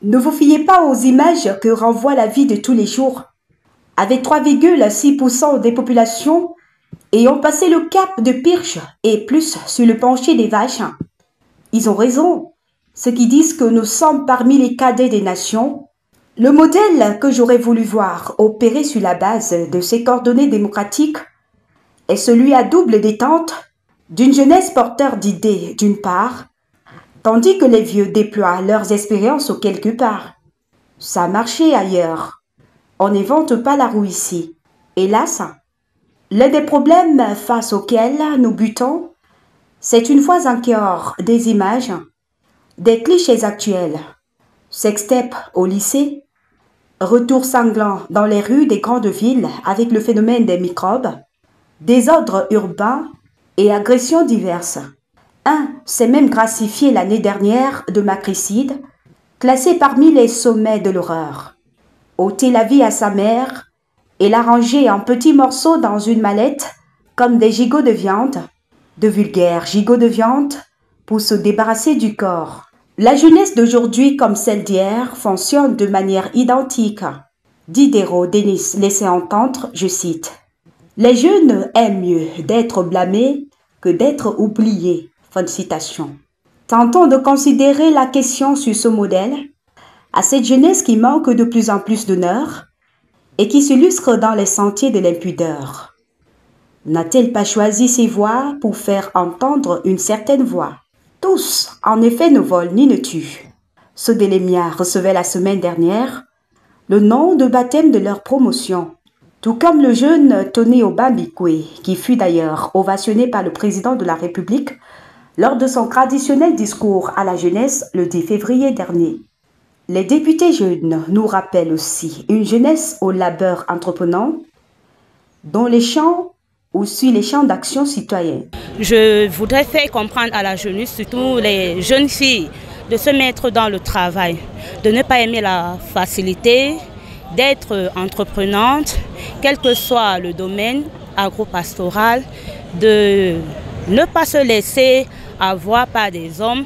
Ne vous fiez pas aux images que renvoie la vie de tous les jours. Avec 3,6% des populations ayant passé le cap de Pirch et plus sur le plancher des vaches, ils ont raison, ceux qui disent que nous sommes parmi les cadets des nations. Le modèle que j'aurais voulu voir opérer sur la base de ces coordonnées démocratiques est celui à double détente d'une jeunesse porteur d'idées d'une part, tandis que les vieux déploient leurs expériences quelque part. Ça a marché ailleurs. On n'invente pas la roue ici. Hélas, l'un des problèmes face auxquels nous butons, c'est une fois encore des images, des clichés actuels. Sextape au lycée, retour sanglant dans les rues des grandes villes avec le phénomène des microbes, désordre urbain et agressions diverses. Un s'est même gracifié l'année dernière de matricide, classé parmi les sommets de l'horreur. Ôter la vie à sa mère et la ranger en petits morceaux dans une mallette comme des gigots de viande, de vulgaires gigots de viande pour se débarrasser du corps. La jeunesse d'aujourd'hui comme celle d'hier fonctionne de manière identique. Diderot Denis laissait entendre, je cite, « Les jeunes aiment mieux d'être blâmés que d'être oubliés. » Fin de citation. Tentons de considérer la question sur ce modèle, à cette jeunesse qui manque de plus en plus d'honneur et qui s'illustre dans les sentiers de l'impudeur. N'a-t-elle pas choisi ses voix pour faire entendre une certaine voix? Tous, en effet, ne volent ni ne tuent. Ceux de l'EMIA recevaient la semaine dernière le nom de baptême de leur promotion, tout comme le jeune Tony Obambikwe, qui fut d'ailleurs ovationné par le président de la République lors de son traditionnel discours à la jeunesse le 10 février dernier. Les députés jeunes nous rappellent aussi une jeunesse au labeur entreprenant, dont les champs ou sur les champs d'action citoyenne. Je voudrais faire comprendre à la jeunesse, surtout les jeunes filles, de se mettre dans le travail, de ne pas aimer la facilité, d'être entreprenante, quel que soit le domaine agro-pastoral, de ne pas se laisser avoir par des hommes,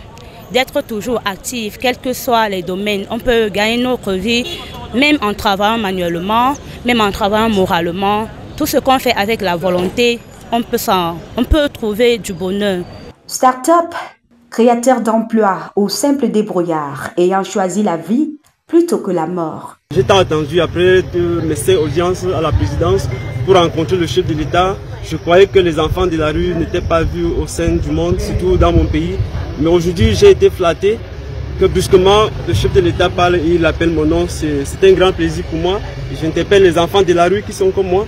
d'être toujours actif, quels que soient les domaines. On peut gagner notre vie, même en travaillant manuellement, même en travaillant moralement. Tout ce qu'on fait avec la volonté, on peut trouver du bonheur. Start-up, créateur d'emplois ou simple débrouillard ayant choisi la vie plutôt que la mort. J'étais attendu après mes audiences à la présidence pour rencontrer le chef de l'État. Je croyais que les enfants de la rue n'étaient pas vus au sein du monde, surtout dans mon pays. Mais aujourd'hui, j'ai été flatté que brusquement le chef de l'État parle et il appelle mon nom. C'est un grand plaisir pour moi. J'interpelle les enfants de la rue qui sont comme moi.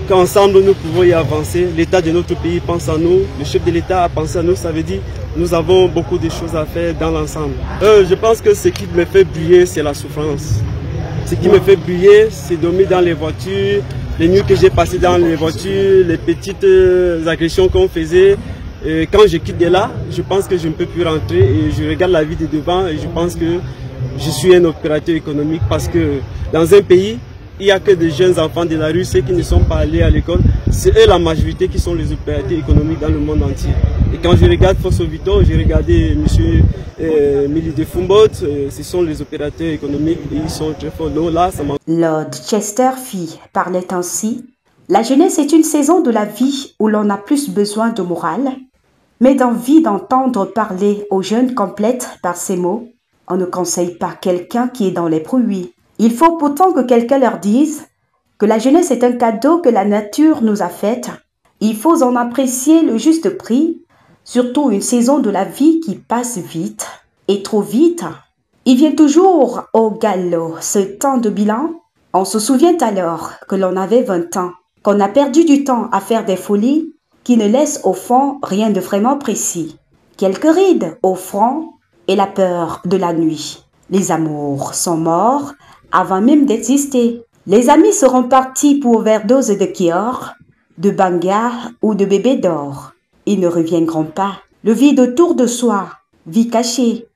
Qu'ensemble nous pouvons y avancer. L'État de notre pays pense à nous. Le chef de l'État a pensé à nous. Ça veut dire que nous avons beaucoup de choses à faire dans l'ensemble. Je pense que ce qui me fait briller, c'est la souffrance. Ce qui me fait briller, c'est dormir dans les voitures, les nuits que j'ai passées dans les voitures, les petites agressions qu'on faisait. Et quand je quitte de là, je pense que je ne peux plus rentrer et je regarde la vie de devant et je pense que je suis un opérateur économique parce que dans un pays, il n'y a que des jeunes enfants de la rue, ceux qui ne sont pas allés à l'école. C'est eux la majorité qui sont les opérateurs économiques dans le monde entier. Et quand je regarde Fosso Vito, j'ai regardé M. Mili de Fumbolt, ce sont les opérateurs économiques et ils sont très forts. Donc là, ça Lord Chesterfield parlait ainsi. La jeunesse est une saison de la vie où l'on a plus besoin de morale, mais d'envie d'entendre parler aux jeunes complètes par ces mots. On ne conseille pas quelqu'un qui est dans les bruits. Il faut pourtant que quelqu'un leur dise que la jeunesse est un cadeau que la nature nous a fait. Il faut en apprécier le juste prix, surtout une saison de la vie qui passe vite et trop vite. Il vient toujours au galop ce temps de bilan. On se souvient alors que l'on avait 20 ans, qu'on a perdu du temps à faire des folies qui ne laissent au fond rien de vraiment précis. Quelques rides au front et la peur de la nuit. Les amours sont morts avant même d'exister. Les amis seront partis pour overdose de Kior, de Banga ou de bébé d'or. Ils ne reviendront pas. Le vide autour de soi, vie cachée,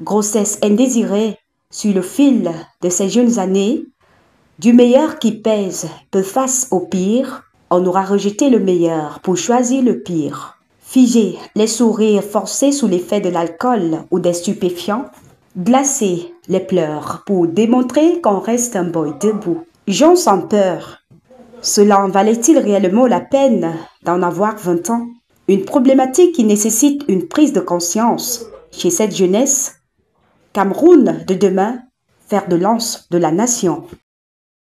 grossesse indésirée, sur le fil de ces jeunes années, du meilleur qui pèse peu face au pire, on aura rejeté le meilleur pour choisir le pire. Figés, les sourires forcés sous l'effet de l'alcool ou des stupéfiants, glacés, les pleurs pour démontrer qu'on reste un boy debout. Jean sans peur. Cela en valait-il réellement la peine d'en avoir 20 ans? Une problématique qui nécessite une prise de conscience chez cette jeunesse. Cameroun de demain, fer de lance de la nation.